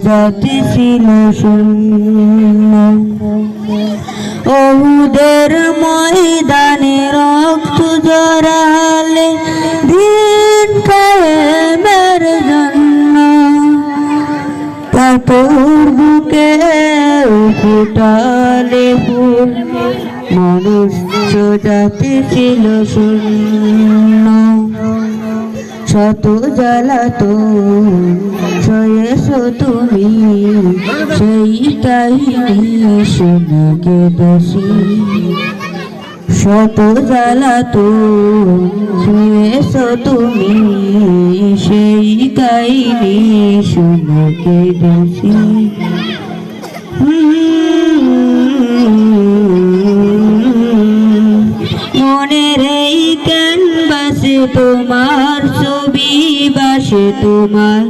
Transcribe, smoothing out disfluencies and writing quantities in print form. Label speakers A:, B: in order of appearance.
A: জাতি ছিল শূন্য, ওহুদের ময়দানে রক্ত জড়ালে দিন কায়েমের জন্য, পাথর বুকে ফুটালে ফুল, মনুষ্য জাতি ছিল শূন্য। শত জ্বালাতন সয়েছো তুমি, সেই কাহিনী শুনে কেঁদেছি। শত জ্বালাতন সয়েছো তুমি, সেই কাহিনী শুনে কেঁদেছি। মনের এই ক্যানভাসে তোমার ছবি বাসে, তোমার